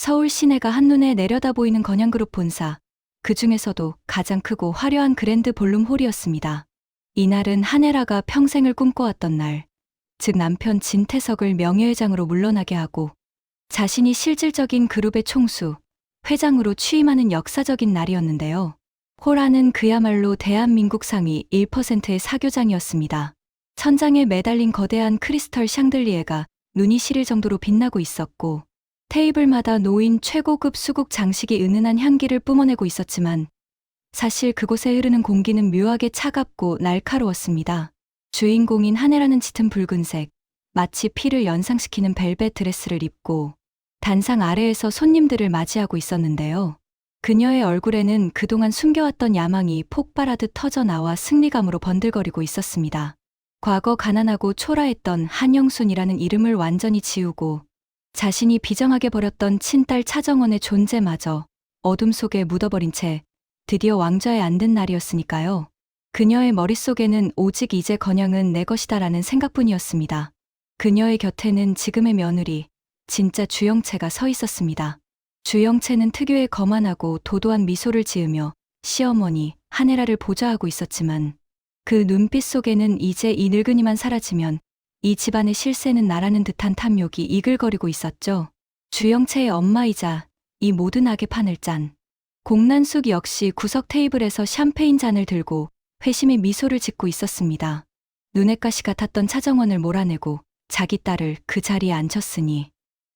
서울 시내가 한눈에 내려다 보이는 건양그룹 본사, 그 중에서도 가장 크고 화려한 그랜드 볼룸 홀이었습니다. 이날은 한혜라가 평생을 꿈꿔왔던 날, 즉 남편 진태석을 명예회장으로 물러나게 하고 자신이 실질적인 그룹의 총수, 회장으로 취임하는 역사적인 날이었는데요. 홀 안은 그야말로 대한민국 상위 1%의 사교장이었습니다. 천장에 매달린 거대한 크리스털 샹들리에가 눈이 시릴 정도로 빛나고 있었고, 테이블마다 놓인 최고급 수국 장식이 은은한 향기를 뿜어내고 있었지만 사실 그곳에 흐르는 공기는 묘하게 차갑고 날카로웠습니다. 주인공인 한혜라는 짙은 붉은색, 마치 피를 연상시키는 벨벳 드레스를 입고 단상 아래에서 손님들을 맞이하고 있었는데요. 그녀의 얼굴에는 그동안 숨겨왔던 야망이 폭발하듯 터져나와 승리감으로 번들거리고 있었습니다. 과거 가난하고 초라했던 한영순이라는 이름을 완전히 지우고 자신이 비정하게 버렸던 친딸 차정원의 존재마저 어둠 속에 묻어버린 채 드디어 왕좌에 앉은 날이었으니까요. 그녀의 머릿속에는 오직 이제 건양은 내 것이다라는 생각뿐이었습니다. 그녀의 곁에는 지금의 며느리, 진짜 주영채가 서 있었습니다. 주영채는 특유의 거만하고 도도한 미소를 지으며 시어머니 한혜라를 보좌하고 있었지만 그 눈빛 속에는 이제 이 늙은이만 사라지면 이 집안의 실세는 나라는 듯한 탐욕이 이글거리고 있었죠. 주영채의 엄마이자 이 모든 악의 판을 짠 공란숙 역시 구석 테이블에서 샴페인 잔을 들고 회심의 미소를 짓고 있었습니다. 눈엣 가시 같았던 차정원을 몰아내고 자기 딸을 그 자리에 앉혔으니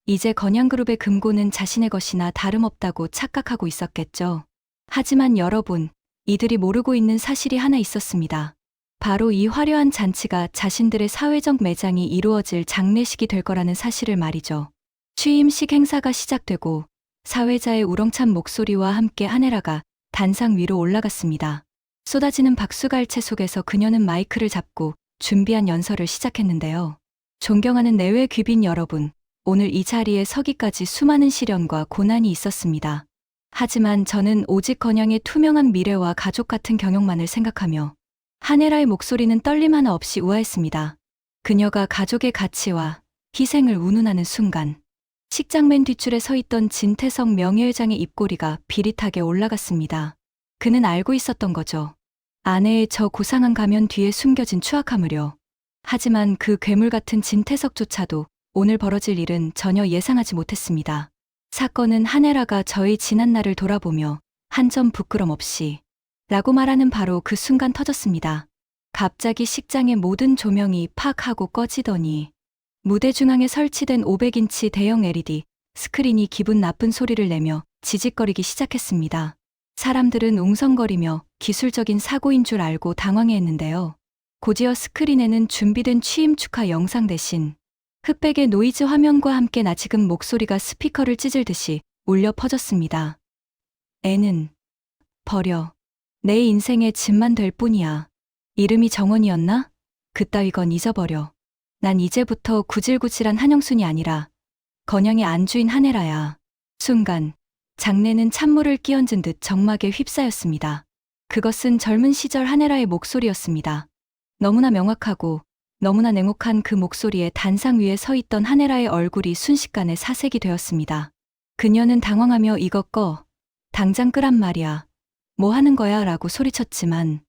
이제 건양그룹의 금고는 자신의 것이나 다름없다고 착각하고 있었겠죠. 하지만 여러분, 이들이 모르고 있는 사실이 하나 있었습니다. 바로 이 화려한 잔치가 자신들의 사회적 매장이 이루어질 장례식이 될 거라는 사실을 말이죠. 취임식 행사가 시작되고 사회자의 우렁찬 목소리와 함께 한혜라가 단상 위로 올라갔습니다. 쏟아지는 박수갈채 속에서 그녀는 마이크를 잡고 준비한 연설을 시작했는데요. 존경하는 내외 귀빈 여러분, 오늘 이 자리에 서기까지 수많은 시련과 고난이 있었습니다. 하지만 저는 오직 건양의 투명한 미래와 가족 같은 경영만을 생각하며 한혜라의 목소리는 떨림 하나 없이 우아했습니다. 그녀가 가족의 가치와 희생을 운운하는 순간 식장 맨 뒷줄에 서 있던 진태석 명예회장의 입꼬리가 비릿하게 올라갔습니다. 그는 알고 있었던 거죠. 아내의 저 고상한 가면 뒤에 숨겨진 추악함을요. 하지만 그 괴물 같은 진태석조차도 오늘 벌어질 일은 전혀 예상하지 못했습니다. 사건은 한혜라가 저희 지난 날을 돌아보며 한 점 부끄럼 없이 라고 말하는 바로 그 순간 터졌습니다. 갑자기 식장의 모든 조명이 팍 하고 꺼지더니 무대 중앙에 설치된 500인치 대형 LED 스크린이 기분 나쁜 소리를 내며 지직거리기 시작했습니다. 사람들은 웅성거리며 기술적인 사고인 줄 알고 당황해했는데요. 곧이어 스크린에는 준비된 취임 축하 영상 대신 흑백의 노이즈 화면과 함께 나지금 목소리가 스피커를 찢을 듯이 울려 퍼졌습니다. 애는 버려. 내 인생의 짐만 될 뿐이야. 이름이 정원이었나? 그따위건 잊어버려. 난 이제부터 구질구질한 한영순이 아니라 건양의 안주인 한혜라야. 순간 장내는 찬물을 끼얹은 듯 적막에 휩싸였습니다. 그것은 젊은 시절 한혜라의 목소리였습니다. 너무나 명확하고 너무나 냉혹한 그 목소리에 단상 위에 서 있던 한혜라의 얼굴이 순식간에 사색이 되었습니다. 그녀는 당황하며 이것 꺼. 당장 끄란 말이야. 뭐 하는 거야? 라고 소리쳤지만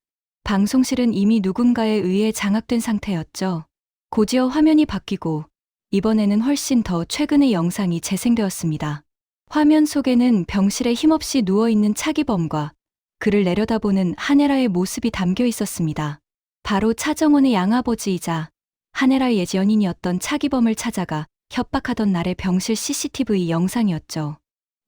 방송실은 이미 누군가에 의해 장악된 상태였죠. 곧이어 화면이 바뀌고 이번에는 훨씬 더 최근의 영상이 재생되었습니다. 화면 속에는 병실에 힘없이 누워있는 차기범과 그를 내려다보는 한혜라의 모습이 담겨 있었습니다. 바로 차정원의 양아버지이자 한혜라의 예지 연인이었던 차기범을 찾아가 협박하던 날의 병실 CCTV 영상이었죠.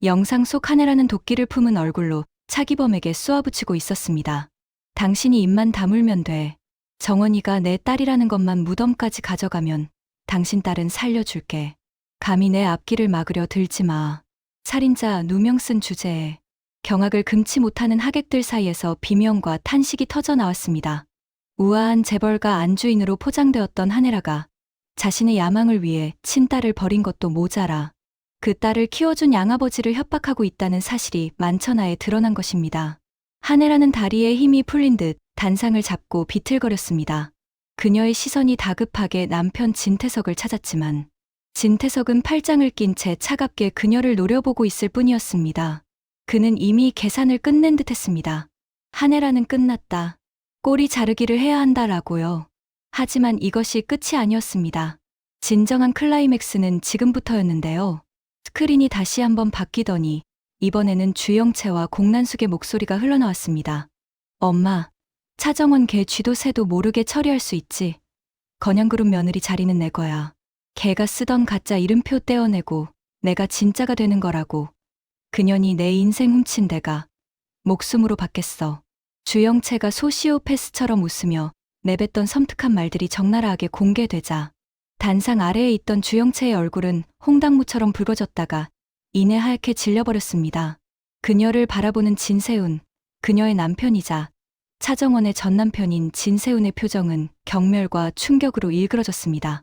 영상 속 한혜라는 도끼를 품은 얼굴로 차기범에게 쏘아붙이고 있었습니다. 당신이 입만 다물면 돼. 정원이가 내 딸이라는 것만 무덤까지 가져가면 당신 딸은 살려줄게. 감히 내 앞길을 막으려 들지 마. 살인자 누명 쓴 주제에 경악을 금치 못하는 하객들 사이에서 비명과 탄식이 터져 나왔습니다. 우아한 재벌가 안주인으로 포장되었던 한혜라가 자신의 야망을 위해 친딸을 버린 것도 모자라 그 딸을 키워준 양아버지를 협박하고 있다는 사실이 만천하에 드러난 것입니다. 한혜라는 다리에 힘이 풀린 듯 단상을 잡고 비틀거렸습니다. 그녀의 시선이 다급하게 남편 진태석을 찾았지만 진태석은 팔짱을 낀 채 차갑게 그녀를 노려보고 있을 뿐이었습니다. 그는 이미 계산을 끝낸 듯했습니다. 한혜라는 끝났다. 꼬리 자르기를 해야 한다라고요. 하지만 이것이 끝이 아니었습니다. 진정한 클라이맥스는 지금부터였는데요. 스크린이 다시 한번 바뀌더니 이번에는 주영채와 공난숙의 목소리가 흘러나왔습니다. 엄마, 차정원 걔 쥐도 새도 모르게 처리할 수 있지. 건양그룹 며느리 자리는 내 거야. 걔가 쓰던 가짜 이름표 떼어내고 내가 진짜가 되는 거라고. 그년이 내 인생 훔친 데가 목숨으로 받겠어. 주영채가 소시오패스처럼 웃으며 내뱉던 섬뜩한 말들이 적나라하게 공개되자 단상 아래에 있던 주영채의 얼굴은 홍당무처럼 붉어졌다가 이내 하얗게 질려버렸습니다. 그녀를 바라보는 진세훈, 그녀의 남편이자 차정원의 전남편인 진세훈의 표정은 경멸과 충격으로 일그러졌습니다.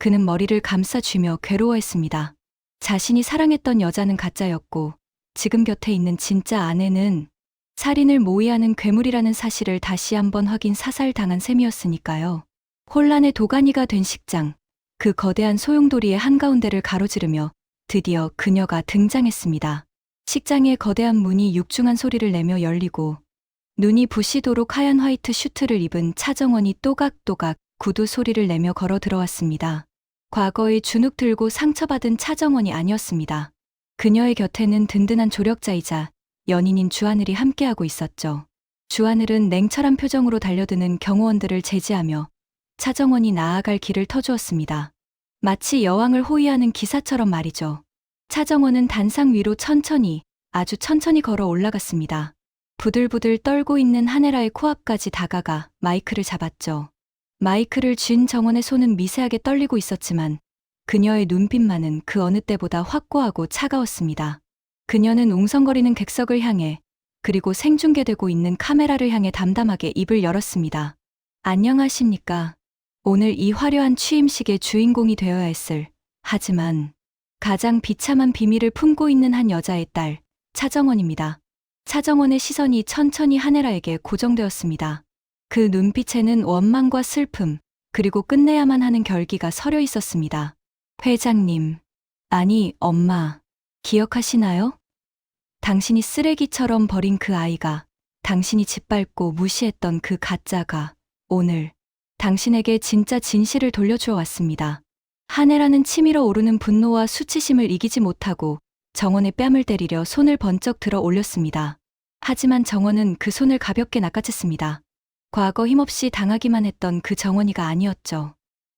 그는 머리를 감싸쥐며 괴로워했습니다. 자신이 사랑했던 여자는 가짜였고 지금 곁에 있는 진짜 아내는 살인을 모의하는 괴물이라는 사실을 다시 한번 확인 사살당한 셈이었으니까요. 혼란의 도가니가 된 식장, 그 거대한 소용돌이의 한가운데를 가로지르며 드디어 그녀가 등장했습니다. 식장의 거대한 문이 육중한 소리를 내며 열리고 눈이 부시도록 하얀 화이트 슈트를 입은 차정원이 또각또각 구두 소리를 내며 걸어 들어왔습니다. 과거의 주눅 들고 상처받은 차정원이 아니었습니다. 그녀의 곁에는 든든한 조력자이자 연인인 주하늘이 함께하고 있었죠. 주하늘은 냉철한 표정으로 달려드는 경호원들을 제지하며 차정원이 나아갈 길을 터주었습니다. 마치 여왕을 호위하는 기사처럼 말이죠. 차정원은 단상 위로 천천히, 아주 천천히 걸어 올라갔습니다. 부들부들 떨고 있는 한혜라의 코앞까지 다가가 마이크를 잡았죠. 마이크를 쥔 정원의 손은 미세하게 떨리고 있었지만 그녀의 눈빛만은 그 어느 때보다 확고하고 차가웠습니다. 그녀는 웅성거리는 객석을 향해 그리고 생중계되고 있는 카메라를 향해 담담하게 입을 열었습니다. 안녕하십니까. 오늘 이 화려한 취임식의 주인공이 되어야 했을, 하지만 가장 비참한 비밀을 품고 있는 한 여자의 딸, 차정원입니다. 차정원의 시선이 천천히 한혜라에게 고정되었습니다. 그 눈빛에는 원망과 슬픔, 그리고 끝내야만 하는 결기가 서려 있었습니다. 회장님, 아니 엄마, 기억하시나요? 당신이 쓰레기처럼 버린 그 아이가, 당신이 짓밟고 무시했던 그 가짜가 오늘 당신에게 진짜 진실을 돌려주어 왔습니다. 한혜라는 치밀어 오르는 분노와 수치심을 이기지 못하고 정원의 뺨을 때리려 손을 번쩍 들어 올렸습니다. 하지만 정원은 그 손을 가볍게 낚아챘습니다. 과거 힘없이 당하기만 했던 그 정원이가 아니었죠.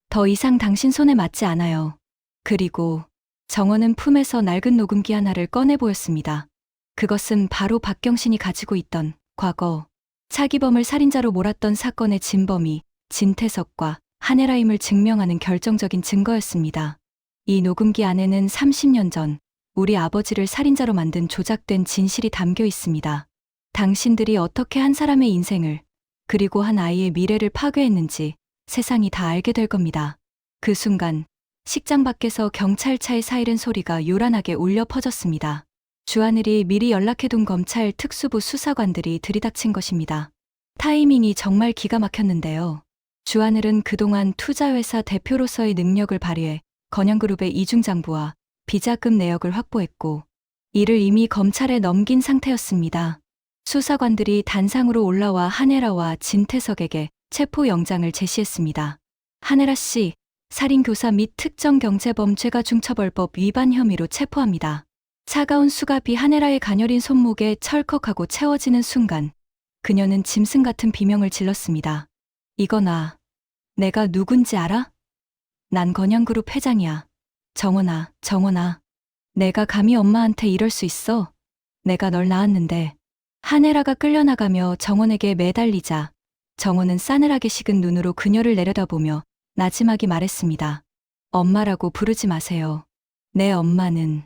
더 이상 당신 손에 맞지 않아요. 그리고 정원은 품에서 낡은 녹음기 하나를 꺼내 보였습니다. 그것은 바로 박경신이 가지고 있던 과거 차기범을 살인자로 몰았던 사건의 진범이 진태석과 한혜라임을 증명하는 결정적인 증거였습니다. 이 녹음기 안에는 30년 전 우리 아버지를 살인자로 만든 조작된 진실이 담겨 있습니다. 당신들이 어떻게 한 사람의 인생을 그리고 한 아이의 미래를 파괴했는지 세상이 다 알게 될 겁니다. 그 순간 식장 밖에서 경찰차의 사이렌 소리가 요란하게 울려 퍼졌습니다. 주하늘이 미리 연락해둔 검찰 특수부 수사관들이 들이닥친 것입니다. 타이밍이 정말 기가 막혔는데요. 주하늘은 그동안 투자회사 대표로서의 능력을 발휘해 건양그룹의 이중장부와 비자금 내역을 확보했고 이를 이미 검찰에 넘긴 상태였습니다. 수사관들이 단상으로 올라와 한혜라와 진태석에게 체포영장을 제시했습니다. 한혜라 씨, 살인교사 및 특정경제범죄가 중처벌법 위반 혐의로 체포합니다. 차가운 수갑이 한혜라의 가녀린 손목에 철컥하고 채워지는 순간 그녀는 짐승 같은 비명을 질렀습니다. 이거나 내가 누군지 알아? 난 건양그룹 회장이야. 정원아, 정원아. 내가 감히 엄마한테 이럴 수 있어? 내가 널 낳았는데. 한혜라가 끌려나가며 정원에게 매달리자 정원은 싸늘하게 식은 눈으로 그녀를 내려다보며 나지막이 말했습니다. 엄마라고 부르지 마세요. 내 엄마는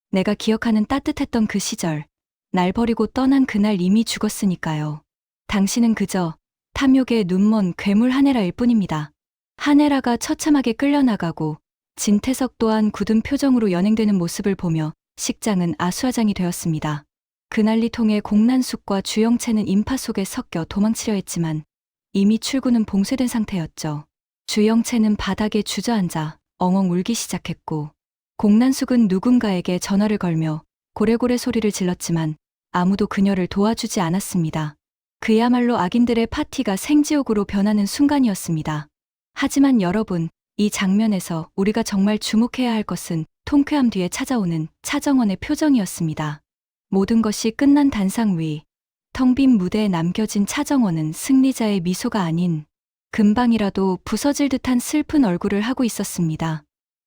내가 기억하는 따뜻했던 그 시절, 날 버리고 떠난 그날 이미 죽었으니까요. 당신은 그저 탐욕에 눈먼 괴물 한혜라일 뿐입니다. 한혜라가 처참하게 끌려나가고 진태석 또한 굳은 표정으로 연행되는 모습을 보며 식장은 아수아장이 되었습니다. 그 난리통에 공난숙과 주영채는 인파 속에 섞여 도망치려 했지만 이미 출구는 봉쇄된 상태였죠. 주영채는 바닥에 주저앉아 엉엉 울기 시작했고, 공난숙은 누군가에게 전화를 걸며 고래고래 소리를 질렀지만 아무도 그녀를 도와주지 않았습니다. 그야말로 악인들의 파티가 생지옥으로 변하는 순간이었습니다. 하지만 여러분, 이 장면에서 우리가 정말 주목해야 할 것은 통쾌함 뒤에 찾아오는 차정원의 표정이었습니다. 모든 것이 끝난 단상 위, 텅 빈 무대에 남겨진 차정원은 승리자의 미소가 아닌 금방이라도 부서질 듯한 슬픈 얼굴을 하고 있었습니다.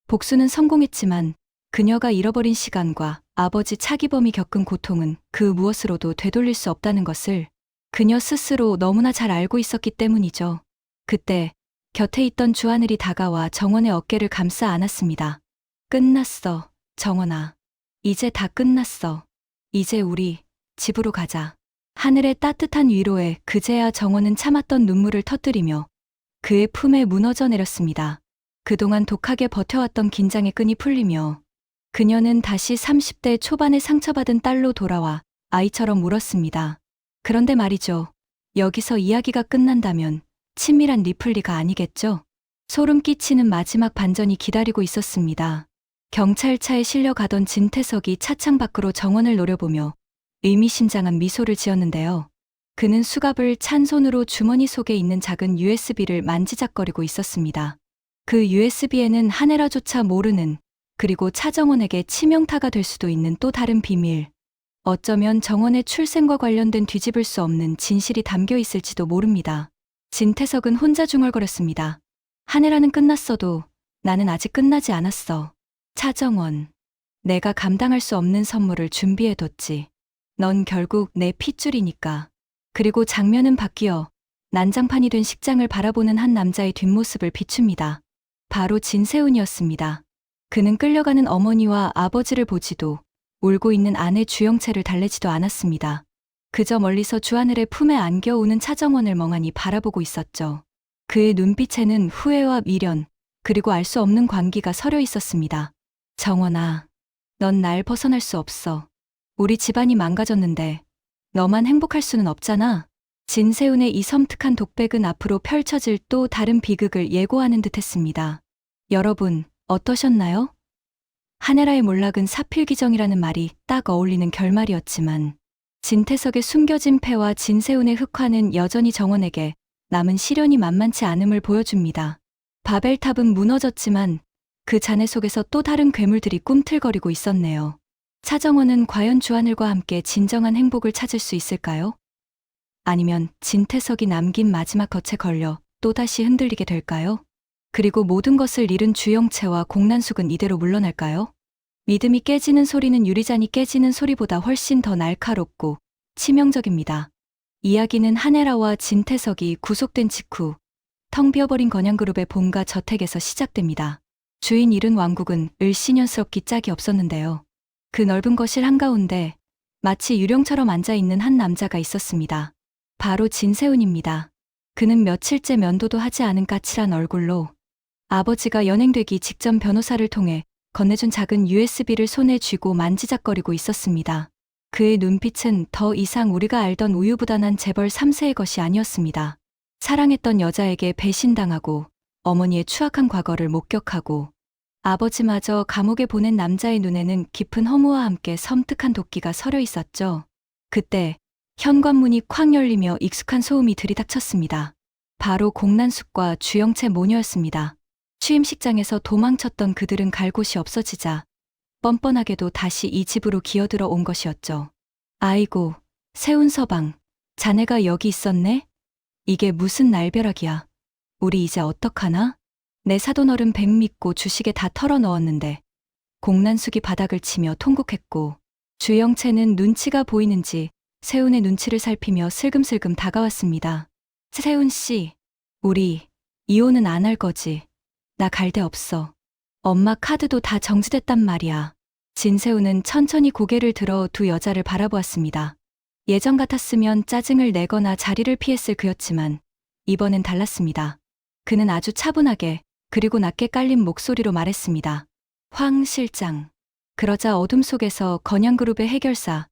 복수는 성공했지만 그녀가 잃어버린 시간과 아버지 차기범이 겪은 고통은 그 무엇으로도 되돌릴 수 없다는 것을 그녀 스스로 너무나 잘 알고 있었기 때문이죠. 그때 곁에 있던 주하늘이 다가와 정원의 어깨를 감싸 안았습니다. 끝났어, 정원아. 이제 다 끝났어. 이제 우리 집으로 가자. 하늘의 따뜻한 위로에 그제야 정원은 참았던 눈물을 터뜨리며 그의 품에 무너져 내렸습니다. 그동안 독하게 버텨왔던 긴장의 끈이 풀리며 그녀는 다시 30대 초반의 상처받은 딸로 돌아와 아이처럼 울었습니다. 그런데 말이죠. 여기서 이야기가 끝난다면 친밀한 리플리가 아니겠죠? 소름 끼치는 마지막 반전이 기다리고 있었습니다. 경찰차에 실려 가던 진태석이 차창 밖으로 정원을 노려보며 의미심장한 미소를 지었는데요. 그는 수갑을 찬 손으로 주머니 속에 있는 작은 USB를 만지작거리고 있었습니다. 그 USB에는 하네라조차 모르는, 그리고 차정원에게 치명타가 될 수도 있는 또 다른 비밀, 어쩌면 정원의 출생과 관련된 뒤집을 수 없는 진실이 담겨 있을지도 모릅니다. 진태석은 혼자 중얼거렸습니다. 하네라는 끝났어도 나는 아직 끝나지 않았어. 차정원, 내가 감당할 수 없는 선물을 준비해뒀지. 넌 결국 내 핏줄이니까. 그리고 장면은 바뀌어 난장판이 된 식장을 바라보는 한 남자의 뒷모습을 비춥니다. 바로 진세훈이었습니다. 그는 끌려가는 어머니와 아버지를 보지도, 울고 있는 아내 주영채를 달래지도 않았습니다. 그저 멀리서 주하늘의 품에 안겨 우는 차정원을 멍하니 바라보고 있었죠. 그의 눈빛에는 후회와 미련, 그리고 알 수 없는 광기가 서려 있었습니다. 정원아, 넌 날 벗어날 수 없어. 우리 집안이 망가졌는데 너만 행복할 수는 없잖아. 진세훈의 이 섬뜩한 독백은 앞으로 펼쳐질 또 다른 비극을 예고하는 듯했습니다. 여러분, 어떠셨나요? 하네라의 몰락은 사필귀정이라는 말이 딱 어울리는 결말이었지만 진태석의 숨겨진 패와 진세훈의 흑화는 여전히 정원에게 남은 시련이 만만치 않음을 보여줍니다. 바벨탑은 무너졌지만 그 잔해 속에서 또 다른 괴물들이 꿈틀거리고 있었네요. 차정원은 과연 주하늘과 함께 진정한 행복을 찾을 수 있을까요? 아니면 진태석이 남긴 마지막 덫에 걸려 또다시 흔들리게 될까요? 그리고 모든 것을 잃은 주영채와 공난숙은 이대로 물러날까요? 믿음이 깨지는 소리는 유리잔이 깨지는 소리보다 훨씬 더 날카롭고 치명적입니다. 이야기는 하네라와 진태석이 구속된 직후 텅 비어버린 건양그룹의 본가 저택에서 시작됩니다. 주인 잃은 왕국은 을씨년스럽기 짝이 없었는데요. 그 넓은 거실 한가운데 마치 유령처럼 앉아있는 한 남자가 있었습니다. 바로 진세훈입니다. 그는 며칠째 면도도 하지 않은 까칠한 얼굴로 아버지가 연행되기 직전 변호사를 통해 건네준 작은 USB를 손에 쥐고 만지작거리고 있었습니다. 그의 눈빛은 더 이상 우리가 알던 우유부단한 재벌 3세의 것이 아니었습니다. 사랑했던 여자에게 배신당하고 어머니의 추악한 과거를 목격하고 아버지마저 감옥에 보낸 남자의 눈에는 깊은 허무와 함께 섬뜩한 도끼가 서려 있었죠. 그때 현관문이 콱 열리며 익숙한 소음이 들이닥쳤습니다. 바로 공난숙과 주영채 모녀였습니다. 취임식장에서 도망쳤던 그들은 갈 곳이 없어지자 뻔뻔하게도 다시 이 집으로 기어들어 온 것이었죠. 아이고, 세훈서방, 자네가 여기 있었네? 이게 무슨 날벼락이야. 우리 이제 어떡하나? 내 사돈어른 백 믿고 주식에 다 털어넣었는데. 공난숙이 바닥을 치며 통곡했고 주영채는 눈치가 보이는지 세훈의 눈치를 살피며 슬금슬금 다가왔습니다. 세훈 씨, 우리 이혼은 안 할 거지? 나 갈 데 없어. 엄마 카드도 다 정지됐단 말이야. 진세훈은 천천히 고개를 들어 두 여자를 바라보았습니다. 예전 같았으면 짜증을 내거나 자리를 피했을 그였지만 이번엔 달랐습니다. 그는 아주 차분하게 그리고 낮게 깔린 목소리로 말했습니다. 황 실장. 그러자 어둠 속에서 건양그룹의 해결사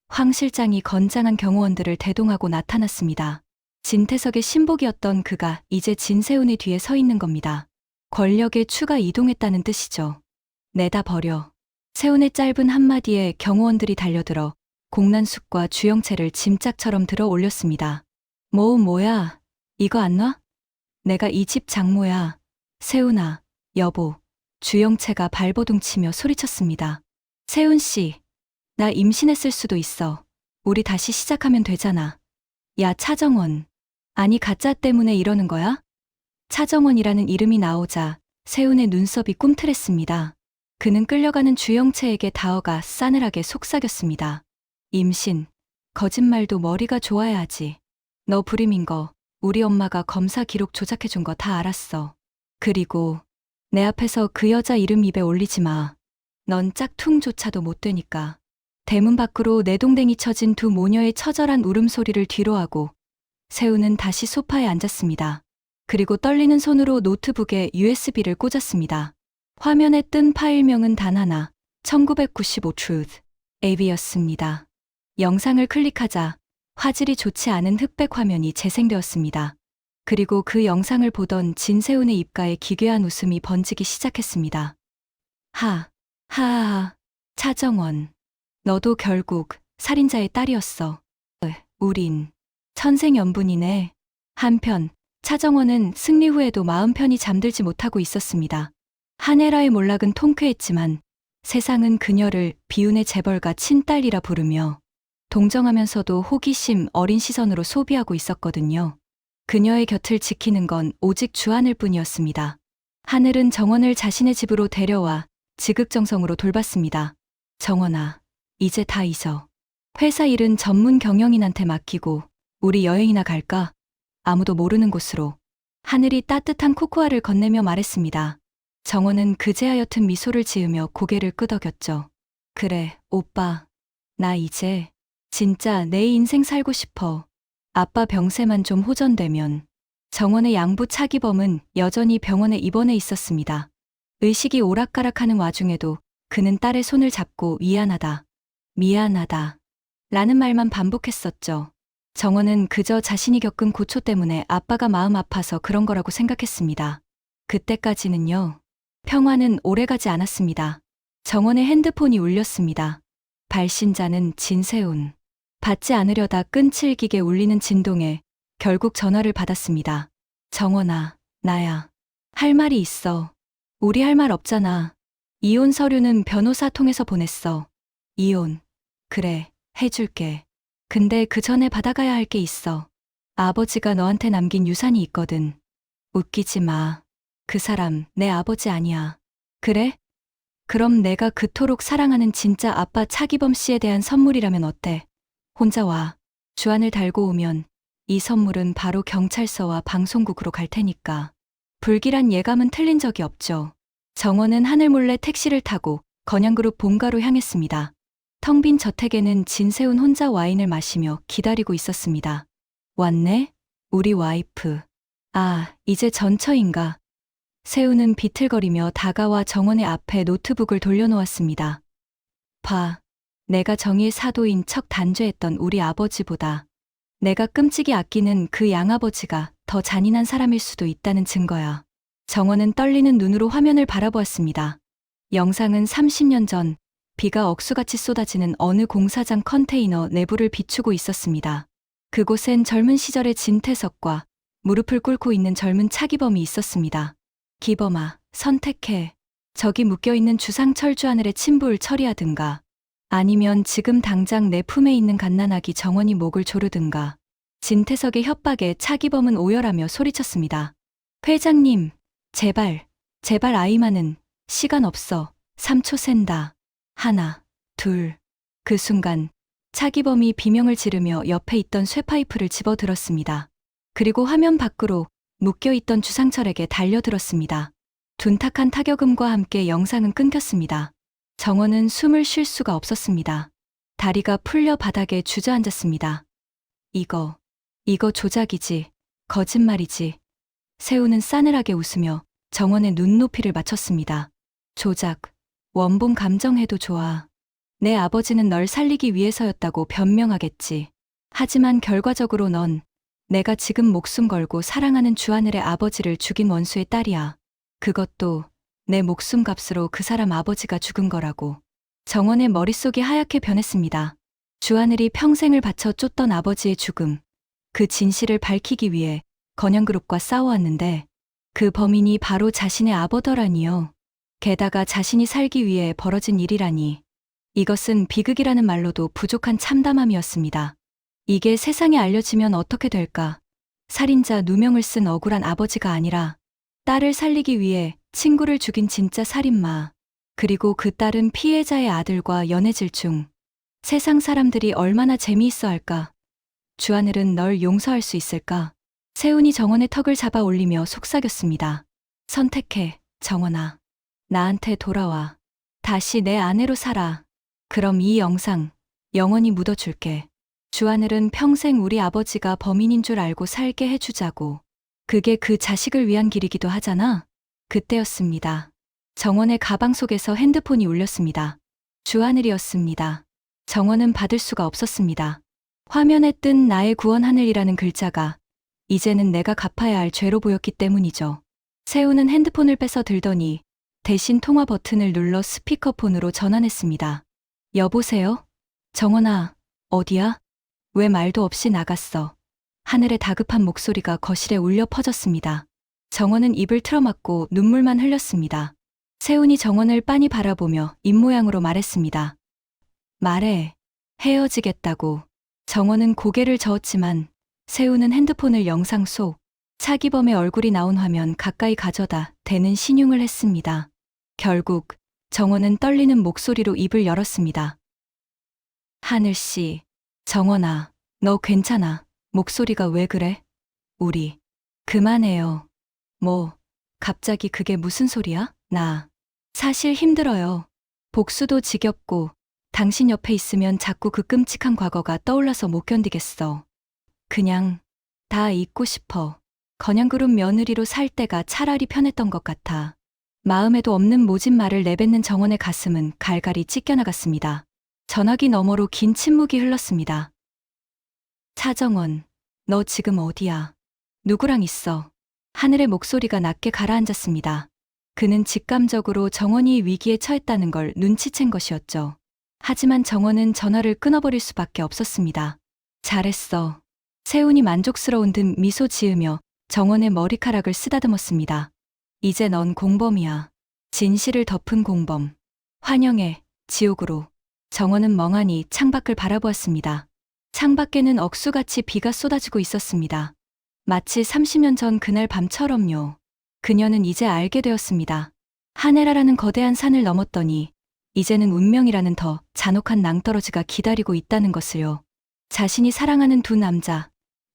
황 실장이 건장한 경호원들을 대동하고 나타났습니다. 진태석의 신복이었던 그가 이제 진세훈의 뒤에 서 있는 겁니다. 권력의 추가 이동했다는 뜻이죠. 내다 버려. 세훈의 짧은 한마디에 경호원들이 달려들어 공란숙과 주영채를 짐짝처럼 들어 올렸습니다. 뭐야? 이거 안 놔? 내가 이 집 장모야. 세훈아, 여보. 주영채가 발버둥 치며 소리쳤습니다. 세훈 씨, 나 임신했을 수도 있어. 우리 다시 시작하면 되잖아. 야, 차정원. 아니, 가짜 때문에 이러는 거야? 차정원이라는 이름이 나오자 세훈의 눈썹이 꿈틀했습니다. 그는 끌려가는 주영채에게 다가가 싸늘하게 속삭였습니다. 임신. 거짓말도 머리가 좋아야 하지. 너 불임인 거 우리 엄마가 검사 기록 조작해준 거 다 알았어. 그리고 내 앞에서 그 여자 이름 입에 올리지 마. 넌 짝퉁조차도 못 되니까. 대문 밖으로 내동댕이 쳐진 두 모녀의 처절한 울음소리를 뒤로하고 세훈은 다시 소파에 앉았습니다. 그리고 떨리는 손으로 노트북에 USB를 꽂았습니다. 화면에 뜬 파일명은 단 하나, 1995 Truth AV였습니다. 영상을 클릭하자 화질이 좋지 않은 흑백 화면이 재생되었습니다. 그리고 그 영상을 보던 진세훈의 입가에 기괴한 웃음이 번지기 시작했습니다. 하하하, 차정원. 너도 결국 살인자의 딸이었어. 우린 천생연분이네. 한편 차정원은 승리 후에도 마음 편히 잠들지 못하고 있었습니다. 한혜라의 몰락은 통쾌했지만 세상은 그녀를 비운의 재벌가 친딸이라 부르며 동정하면서도 호기심 어린 시선으로 소비하고 있었거든요. 그녀의 곁을 지키는 건 오직 주하늘 뿐이었습니다. 하늘은 정원을 자신의 집으로 데려와 지극정성으로 돌봤습니다. 정원아, 이제 다 잊어. 회사 일은 전문 경영인한테 맡기고 우리 여행이나 갈까? 아무도 모르는 곳으로. 하늘이 따뜻한 코코아를 건네며 말했습니다. 정원은 그제하옅은 미소를 지으며 고개를 끄덕였죠. 그래, 오빠. 나 이제 진짜 내 인생 살고 싶어. 아빠 병세만 좀 호전되면. 정원의 양부 차기범은 여전히 병원에 입원해 있었습니다. 의식이 오락가락하는 와중에도 그는 딸의 손을 잡고 미안하다. 라는 말만 반복했었죠. 정원은 그저 자신이 겪은 고초 때문에 아빠가 마음 아파서 그런 거라고 생각했습니다. 그때까지는요. 평화는 오래가지 않았습니다. 정원의 핸드폰이 울렸습니다. 발신자는 진세훈. 받지 않으려다 끈질기게 울리는 진동에 결국 전화를 받았습니다. 정원아, 나야. 할 말이 있어. 우리 할 말 없잖아. 이혼 서류는 변호사 통해서 보냈어. 이혼. 그래, 해줄게. 근데 그 전에 받아가야 할 게 있어. 아버지가 너한테 남긴 유산이 있거든. 웃기지 마. 그 사람 내 아버지 아니야. 그래? 그럼 내가 그토록 사랑하는 진짜 아빠 차기범 씨에 대한 선물이라면 어때? 혼자 와. 주안을 달고 오면 이 선물은 바로 경찰서와 방송국으로 갈 테니까. 불길한 예감은 틀린 적이 없죠. 정원은 하늘 몰래 택시를 타고 건양그룹 본가로 향했습니다. 텅 빈 저택에는 진세훈 혼자 와인을 마시며 기다리고 있었습니다. 왔네? 우리 와이프. 아, 이제 전처인가? 세훈은 비틀거리며 다가와 정원의 앞에 노트북을 돌려놓았습니다. 봐. 내가 정의의 사도인 척 단죄했던 우리 아버지보다 내가 끔찍이 아끼는 그 양아버지가 더 잔인한 사람일 수도 있다는 증거야. 정원은 떨리는 눈으로 화면을 바라보았습니다. 영상은 30년 전 비가 억수같이 쏟아지는 어느 공사장 컨테이너 내부를 비추고 있었습니다. 그곳엔 젊은 시절의 진태석과 무릎을 꿇고 있는 젊은 차기범이 있었습니다. 기범아, 선택해. 저기 묶여있는 주상철주 하늘의 침부를 처리하든가 아니면 지금 당장 내 품에 있는 갓난아기 정원이 목을 조르든가. 진태석의 협박에 차기범은 오열하며 소리쳤습니다. 회장님, 제발 아이만은 시간 없어. 3초 샌다. 하나, 둘. 그 순간 차기범이 비명을 지르며 옆에 있던 쇠파이프를 집어들었습니다. 그리고 화면 밖으로 묶여있던 주상철에게 달려들었습니다. 둔탁한 타격음과 함께 영상은 끊겼습니다. 정원은 숨을 쉴 수가 없었습니다. 다리가 풀려 바닥에 주저앉았습니다. 이거 조작이지. 거짓말이지. 세훈은 싸늘하게 웃으며 정원의 눈높이를 맞췄습니다. 조작. 원본 감정해도 좋아. 내 아버지는 널 살리기 위해서였다고 변명하겠지. 하지만 결과적으로 넌 내가 지금 목숨 걸고 사랑하는 주하늘의 아버지를 죽인 원수의 딸이야. 그것도 내 목숨값으로 그 사람 아버지가 죽은 거라고. 정원의 머릿속이 하얗게 변했습니다. 주하늘이 평생을 바쳐 쫓던 아버지의 죽음. 그 진실을 밝히기 위해 건영그룹과 싸워왔는데 그 범인이 바로 자신의 아버더라니요. 게다가 자신이 살기 위해 벌어진 일이라니. 이것은 비극이라는 말로도 부족한 참담함이었습니다. 이게 세상에 알려지면 어떻게 될까? 살인자 누명을 쓴 억울한 아버지가 아니라 딸을 살리기 위해 친구를 죽인 진짜 살인마. 그리고 그 딸은 피해자의 아들과 연애질 중. 세상 사람들이 얼마나 재미있어 할까? 주하늘은 널 용서할 수 있을까? 세훈이 정원의 턱을 잡아 올리며 속삭였습니다. 선택해, 정원아. 나한테 돌아와. 다시 내 아내로 살아. 그럼 이 영상 영원히 묻어줄게. 주하늘은 평생 우리 아버지가 범인인 줄 알고 살게 해주자고. 그게 그 자식을 위한 길이기도 하잖아. 그때였습니다. 정원의 가방 속에서 핸드폰이 울렸습니다. 주하늘이었습니다. 정원은 받을 수가 없었습니다. 화면에 뜬 나의 구원하늘이라는 글자가 이제는 내가 갚아야 할 죄로 보였기 때문이죠. 세훈은 핸드폰을 빼서 들더니 대신 통화 버튼을 눌러 스피커폰으로 전환했습니다. 여보세요? 정원아, 어디야? 왜 말도 없이 나갔어? 하늘의 다급한 목소리가 거실에 울려 퍼졌습니다. 정원은 입을 틀어막고 눈물만 흘렸습니다. 세훈이 정원을 빤히 바라보며 입모양으로 말했습니다. 말해. 헤어지겠다고. 정원은 고개를 저었지만 세훈은 핸드폰을 영상 속 차기범의 얼굴이 나온 화면 가까이 가져다 대는 신용을 했습니다. 결국 정원은 떨리는 목소리로 입을 열었습니다. 하늘씨, 정원아, 너 괜찮아? 목소리가 왜 그래? 우리 그만해요. 뭐, 갑자기 그게 무슨 소리야? 나 사실 힘들어요. 복수도 지겹고 당신 옆에 있으면 자꾸 그 끔찍한 과거가 떠올라서 못 견디겠어. 그냥 다 잊고 싶어. 건양그룹 며느리로 살 때가 차라리 편했던 것 같아. 마음에도 없는 모진 말을 내뱉는 정원의 가슴은 갈갈이 찢겨나갔습니다. 전화기 너머로 긴 침묵이 흘렀습니다. 차정원, 너 지금 어디야? 누구랑 있어? 하늘의 목소리가 낮게 가라앉았습니다. 그는 직감적으로 정원이 위기에 처했다는 걸 눈치챈 것이었죠. 하지만 정원은 전화를 끊어버릴 수밖에 없었습니다. 잘했어. 세훈이 만족스러운 듯 미소 지으며 정원의 머리카락을 쓰다듬었습니다. 이제 넌 공범이야. 진실을 덮은 공범. 환영해, 지옥으로. 정원은 멍하니 창밖을 바라보았습니다. 창밖에는 억수같이 비가 쏟아지고 있었습니다. 마치 30년 전 그날 밤처럼요. 그녀는 이제 알게 되었습니다. 하네라라는 거대한 산을 넘었더니 이제는 운명이라는 더 잔혹한 낭떠러지가 기다리고 있다는 것을요. 자신이 사랑하는 두 남자,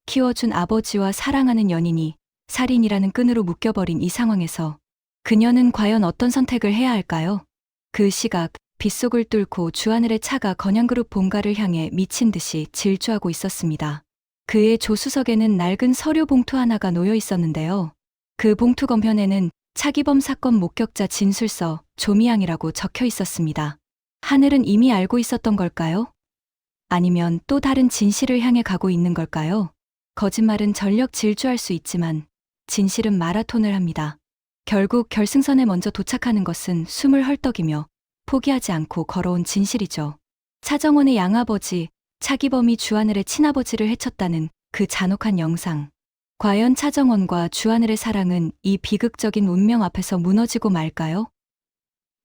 키워준 아버지와 사랑하는 연인이 살인이라는 끈으로 묶여버린 이 상황에서 그녀는 과연 어떤 선택을 해야 할까요? 그 시각 빗속을 뚫고 주하늘의 차가 건양그룹 본가를 향해 미친 듯이 질주하고 있었습니다. 그의 조수석에는 낡은 서류 봉투 하나가 놓여 있었는데요. 그 봉투 겉면에는 차기범 사건 목격자 진술서 조미양이라고 적혀 있었습니다. 하늘은 이미 알고 있었던 걸까요? 아니면 또 다른 진실을 향해 가고 있는 걸까요? 거짓말은 전력 질주할 수 있지만 진실은 마라톤을 합니다. 결국 결승선에 먼저 도착하는 것은 숨을 헐떡이며 포기하지 않고 걸어온 진실이죠. 차정원의 양아버지, 차기범이 주하늘의 친아버지를 해쳤다는 그 잔혹한 영상. 과연 차정원과 주하늘의 사랑은 이 비극적인 운명 앞에서 무너지고 말까요?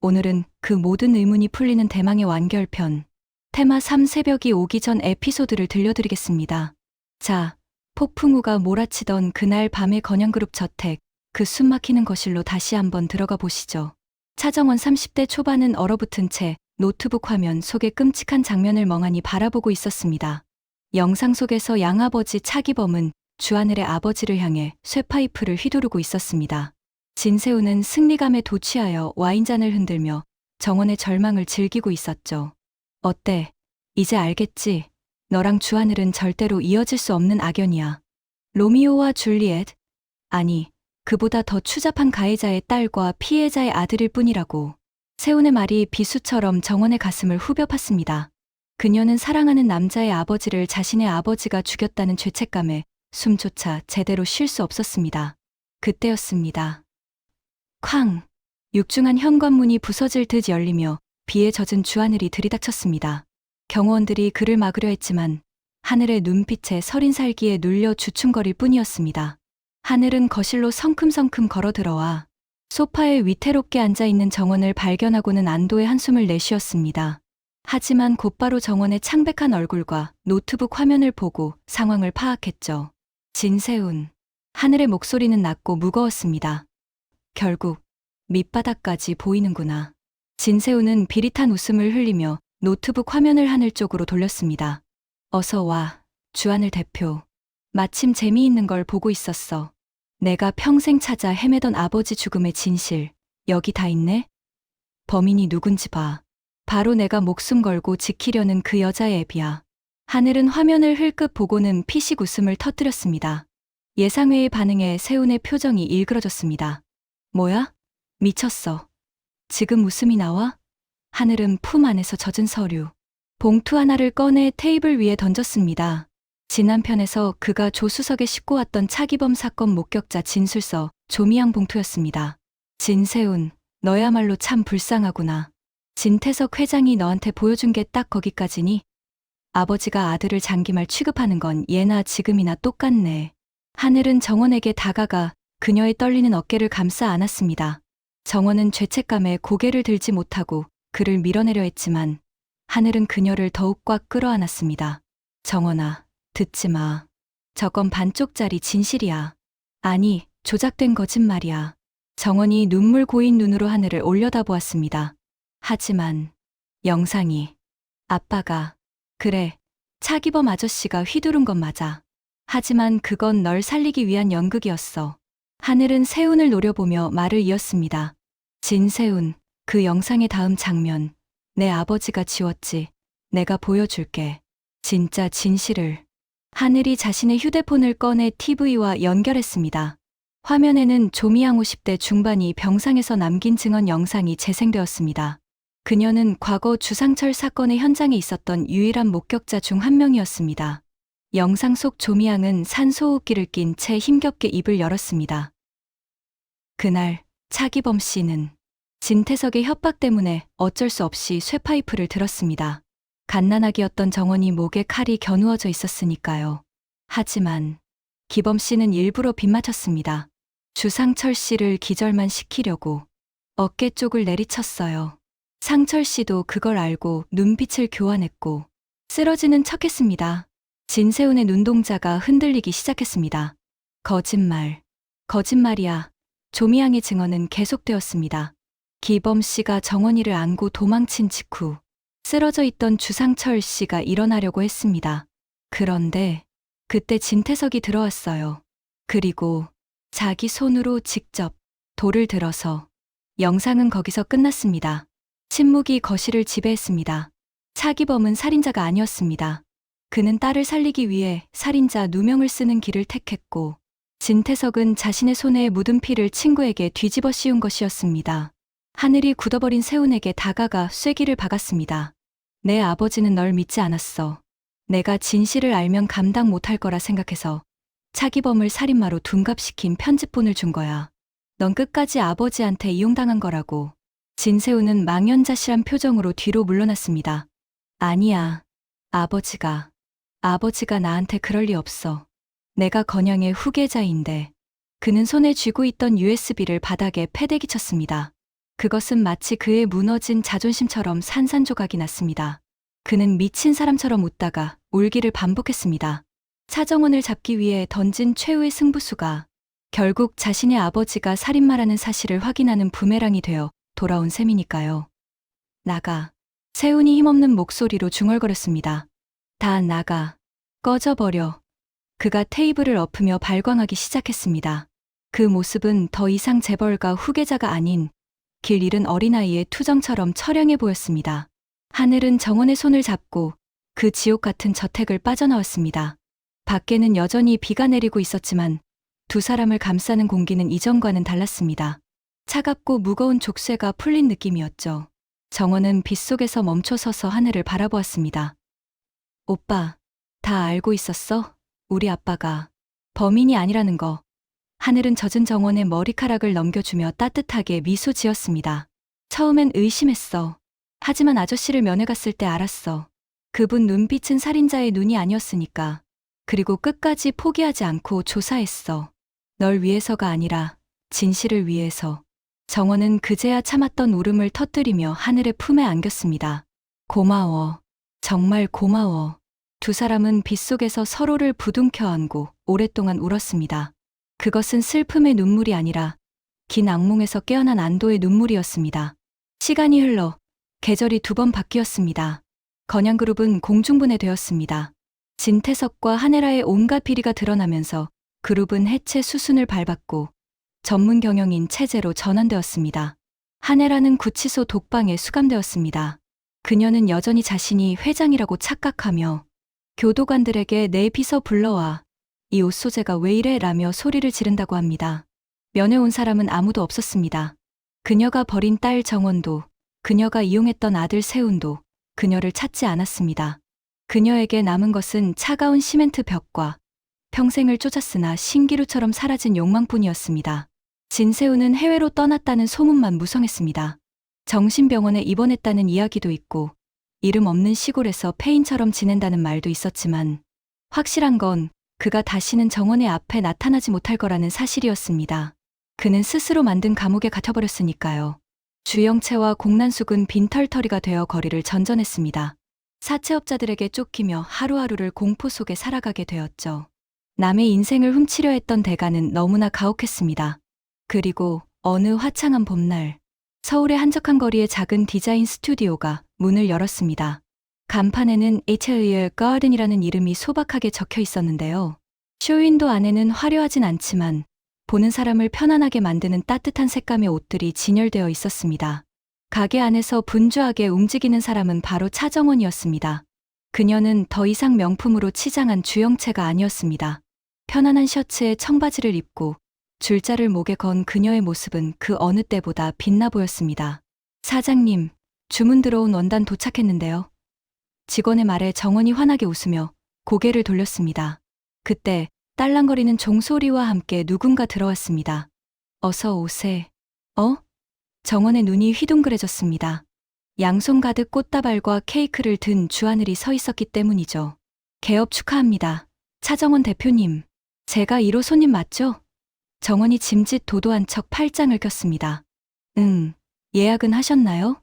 오늘은 그 모든 의문이 풀리는 대망의 완결편. 테마 3 새벽이 오기 전 에피소드를 들려드리겠습니다. 자, 폭풍우가 몰아치던 그날 밤의 건양그룹 저택, 그 숨막히는 거실로 다시 한번 들어가 보시죠. 차정원 30대 초반은 얼어붙은 채 노트북 화면 속의 끔찍한 장면을 멍하니 바라보고 있었습니다. 영상 속에서 양아버지 차기범은 주하늘의 아버지를 향해 쇠파이프를 휘두르고 있었습니다. 진세훈은 승리감에 도취하여 와인잔을 흔들며 정원의 절망을 즐기고 있었죠. 어때? 이제 알겠지? 너랑 주하늘은 절대로 이어질 수 없는 악연이야. 로미오와 줄리엣? 아니, 그보다 더 추잡한 가해자의 딸과 피해자의 아들일 뿐이라고. 세훈의 말이 비수처럼 정원의 가슴을 후벼 팠습니다. 그녀는 사랑하는 남자의 아버지를 자신의 아버지가 죽였다는 죄책감에 숨조차 제대로 쉴 수 없었습니다. 그때였습니다. 쾅! 육중한 현관문이 부서질 듯 열리며 비에 젖은 주하늘이 들이닥쳤습니다. 경호원들이 그를 막으려 했지만 하늘의 눈빛에 서린 살기에 눌려 주춤거릴 뿐이었습니다. 하늘은 거실로 성큼성큼 걸어 들어와 소파에 위태롭게 앉아있는 정원을 발견하고는 안도의 한숨을 내쉬었습니다. 하지만 곧바로 정원의 창백한 얼굴과 노트북 화면을 보고 상황을 파악했죠. 진세훈. 하늘의 목소리는 낮고 무거웠습니다. 결국 밑바닥까지 보이는구나. 진세훈은 비릿한 웃음을 흘리며 노트북 화면을 하늘 쪽으로 돌렸습니다. 어서 와, 주하늘 대표. 마침 재미있는 걸 보고 있었어. 내가 평생 찾아 헤매던 아버지 죽음의 진실, 여기 다 있네? 범인이 누군지 봐. 바로 내가 목숨 걸고 지키려는 그 여자의 애비야. 하늘은 화면을 흘끗 보고는 피식 웃음을 터뜨렸습니다. 예상외의 반응에 세훈의 표정이 일그러졌습니다. 뭐야? 미쳤어. 지금 웃음이 나와? 하늘은 품 안에서 젖은 서류. 봉투 하나를 꺼내 테이블 위에 던졌습니다. 지난 편에서 그가 조수석에 싣고 왔던 차기범 사건 목격자 진술서 조미양 봉투였습니다. 진세훈, 너야말로 참 불쌍하구나. 진태석 회장이 너한테 보여준 게 딱 거기까지니? 아버지가 아들을 장기말 취급하는 건 예나 지금이나 똑같네. 하늘은 정원에게 다가가 그녀의 떨리는 어깨를 감싸 안았습니다. 정원은 죄책감에 고개를 들지 못하고 그를 밀어내려 했지만 하늘은 그녀를 더욱 꽉 끌어안았습니다. 정원아, 듣지 마. 저건 반쪽짜리 진실이야. 아니, 조작된 거짓말이야. 정원이 눈물 고인 눈으로 하늘을 올려다보았습니다. 하지만 영상이 아빠가 그래, 차기범 아저씨가 휘두른 건 맞아. 하지만 그건 널 살리기 위한 연극이었어. 하늘은 세훈을 노려보며 말을 이었습니다. 진세훈, 그 영상의 다음 장면, 내 아버지가 지웠지. 내가 보여줄게. 진짜 진실을. 하늘이 자신의 휴대폰을 꺼내 TV와 연결했습니다. 화면에는 조미양 50대 중반이 병상에서 남긴 증언 영상이 재생되었습니다. 그녀는 과거 주상철 사건의 현장에 있었던 유일한 목격자 중 한 명이었습니다. 영상 속 조미양은 산소호흡기를 낀 채 힘겹게 입을 열었습니다. 그날 차기범 씨는 진태석의 협박 때문에 어쩔 수 없이 쇠파이프를 들었습니다. 갓난아기였던 정원이 목에 칼이 겨누어져 있었으니까요. 하지만 기범 씨는 일부러 빗맞췄습니다. 주상철 씨를 기절만 시키려고 어깨 쪽을 내리쳤어요. 상철 씨도 그걸 알고 눈빛을 교환했고 쓰러지는 척했습니다. 진세훈의 눈동자가 흔들리기 시작했습니다. 거짓말. 거짓말이야. 조미양의 증언은 계속되었습니다. 기범 씨가 정원이를 안고 도망친 직후 쓰러져 있던 주상철 씨가 일어나려고 했습니다. 그런데 그때 진태석이 들어왔어요. 그리고 자기 손으로 직접 돌을 들어서 영상은 거기서 끝났습니다. 침묵이 거실을 지배했습니다. 차기범은 살인자가 아니었습니다. 그는 딸을 살리기 위해 살인자 누명을 쓰는 길을 택했고 진태석은 자신의 손에 묻은 피를 친구에게 뒤집어 씌운 것이었습니다. 하늘이 굳어버린 세훈에게 다가가 쐐기를 박았습니다. 내 아버지는 널 믿지 않았어. 내가 진실을 알면 감당 못할 거라 생각해서 차기범을 살인마로 둔갑시킨 편집본을 준 거야. 넌 끝까지 아버지한테 이용당한 거라고. 진세훈은 망연자실한 표정으로 뒤로 물러났습니다. 아니야. 아버지가 나한테 그럴 리 없어. 내가 건영의 후계자인데. 그는 손에 쥐고 있던 USB를 바닥에 패대기 쳤습니다. 그것은 마치 그의 무너진 자존심처럼 산산조각이 났습니다. 그는 미친 사람처럼 웃다가 울기를 반복했습니다. 차정원을 잡기 위해 던진 최후의 승부수가 결국 자신의 아버지가 살인마라는 사실을 확인하는 부메랑이 되어 돌아온 셈이니까요. 나가. 세훈이 힘없는 목소리로 중얼거렸습니다. 다 나가. 꺼져버려. 그가 테이블을 엎으며 발광하기 시작했습니다. 그 모습은 더 이상 재벌가 후계자가 아닌 길 잃은 어린아이의 투정처럼 처량해 보였습니다. 하늘은 정원의 손을 잡고 그 지옥 같은 저택을 빠져나왔습니다. 밖에는 여전히 비가 내리고 있었지만 두 사람을 감싸는 공기는 이전과는 달랐습니다. 차갑고 무거운 족쇄가 풀린 느낌이었죠. 정원은 빗속에서 멈춰서서 하늘을 바라보았습니다. 오빠, 다 알고 있었어? 우리 아빠가 범인이 아니라는 거. 하늘은 젖은 정원의 머리카락을 넘겨주며 따뜻하게 미소 지었습니다. 처음엔 의심했어. 하지만 아저씨를 면회 갔을 때 알았어. 그분 눈빛은 살인자의 눈이 아니었으니까. 그리고 끝까지 포기하지 않고 조사했어. 널 위해서가 아니라 진실을 위해서. 정원은 그제야 참았던 울음을 터뜨리며 하늘의 품에 안겼습니다. 고마워. 정말 고마워. 두 사람은 빗속에서 서로를 부둥켜 안고 오랫동안 울었습니다. 그것은 슬픔의 눈물이 아니라 긴 악몽에서 깨어난 안도의 눈물이었습니다. 시간이 흘러 계절이 두 번 바뀌었습니다. 건양그룹은 공중분해되었습니다. 진태석과 한혜라의 온갖 비리가 드러나면서 그룹은 해체 수순을 밟았고 전문 경영인 체제로 전환되었습니다. 한혜라는 구치소 독방에 수감되었습니다. 그녀는 여전히 자신이 회장이라고 착각하며 교도관들에게 내 비서 불러와 이 옷 소재가 왜 이래 라며 소리를 지른다고 합니다. 면회 온 사람은 아무도 없었습니다. 그녀가 버린 딸 정원도, 그녀가 이용했던 아들 세운도 그녀를 찾지 않았습니다. 그녀에게 남은 것은 차가운 시멘트 벽과 평생을 쫓았으나 신기루처럼 사라진 욕망뿐이었습니다. 진세우는 해외로 떠났다는 소문만 무성했습니다. 정신병원에 입원했다는 이야기도 있고 이름 없는 시골에서 폐인처럼 지낸다는 말도 있었지만 확실한 건 그가 다시는 정원의 앞에 나타나지 못할 거라는 사실이었습니다. 그는 스스로 만든 감옥에 갇혀버렸으니까요. 주영채와 공난숙은 빈털터리가 되어 거리를 전전했습니다. 사채업자들에게 쫓기며 하루하루를 공포 속에 살아가게 되었죠. 남의 인생을 훔치려 했던 대가는 너무나 가혹했습니다. 그리고 어느 화창한 봄날, 서울의 한적한 거리의 작은 디자인 스튜디오가 문을 열었습니다. 간판에는 H.A.L. Garden이라는 이름이 소박하게 적혀 있었는데요. 쇼윈도 안에는 화려하진 않지만 보는 사람을 편안하게 만드는 따뜻한 색감의 옷들이 진열되어 있었습니다. 가게 안에서 분주하게 움직이는 사람은 바로 차정원이었습니다. 그녀는 더 이상 명품으로 치장한 주영채가 아니었습니다. 편안한 셔츠에 청바지를 입고 줄자를 목에 건 그녀의 모습은 그 어느 때보다 빛나 보였습니다. 사장님, 주문 들어온 원단 도착했는데요. 직원의 말에 정원이 환하게 웃으며 고개를 돌렸습니다. 그때 딸랑거리는 종소리와 함께 누군가 들어왔습니다. 어서 오세. 정원의 눈이 휘둥그레졌습니다. 양손 가득 꽃다발과 케이크를 든 주하늘이 서 있었기 때문이죠. 개업 축하합니다. 차정원 대표님. 제가 1호 손님 맞죠? 정원이 짐짓 도도한 척 팔짱을 꼈습니다. 예약은 하셨나요?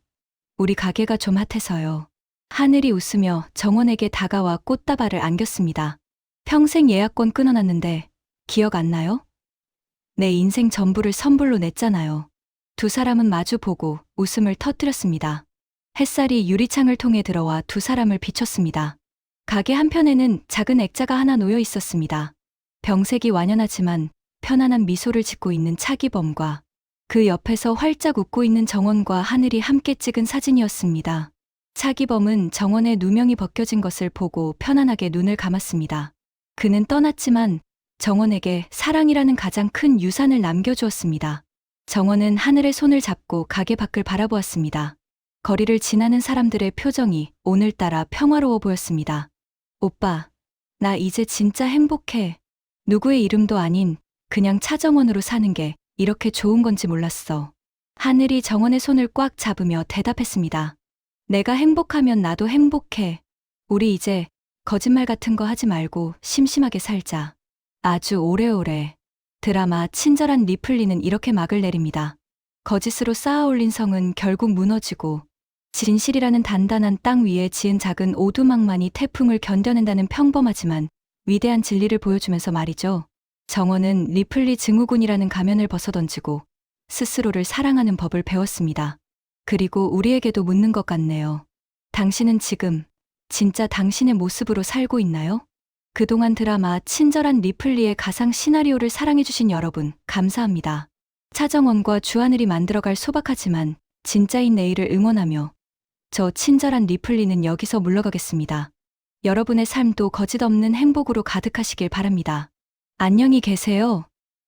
우리 가게가 좀 핫해서요. 하늘이 웃으며 정원에게 다가와 꽃다발을 안겼습니다. 평생 예약권 끊어놨는데 기억 안 나요? 내 인생 전부를 선불로 냈잖아요. 두 사람은 마주보고 웃음을 터뜨렸습니다. 햇살이 유리창을 통해 들어와 두 사람을 비췄습니다. 가게 한편에는 작은 액자가 하나 놓여 있었습니다. 병색이 완연하지만 편안한 미소를 짓고 있는 차기범과 그 옆에서 활짝 웃고 있는 정원과 하늘이 함께 찍은 사진이었습니다. 차기범은 정원의 누명이 벗겨진 것을 보고 편안하게 눈을 감았습니다. 그는 떠났지만 정원에게 사랑이라는 가장 큰 유산을 남겨주었습니다. 정원은 하늘의 손을 잡고 가게 밖을 바라보았습니다. 거리를 지나는 사람들의 표정이 오늘따라 평화로워 보였습니다. 오빠, 나 이제 진짜 행복해. 누구의 이름도 아닌 그냥 차정원으로 사는 게 이렇게 좋은 건지 몰랐어. 하늘이 정원의 손을 꽉 잡으며 대답했습니다. 내가 행복하면 나도 행복해. 우리 이제 거짓말 같은 거 하지 말고 심심하게 살자. 아주 오래오래. 드라마 친절한 리플리는 이렇게 막을 내립니다. 거짓으로 쌓아올린 성은 결국 무너지고 진실이라는 단단한 땅 위에 지은 작은 오두막만이 태풍을 견뎌낸다는 평범하지만 위대한 진리를 보여주면서 말이죠. 정원은 리플리 증후군이라는 가면을 벗어던지고 스스로를 사랑하는 법을 배웠습니다. 그리고 우리에게도 묻는 것 같네요. 당신은 지금 진짜 당신의 모습으로 살고 있나요? 그동안 드라마 친절한 리플리의 가상 시나리오를 사랑해주신 여러분, 감사합니다. 차정원과 주하늘이 만들어갈 소박하지만 진짜인 내일을 응원하며 저 친절한 리플리는 여기서 물러가겠습니다. 여러분의 삶도 거짓 없는 행복으로 가득하시길 바랍니다. 안녕히 계세요.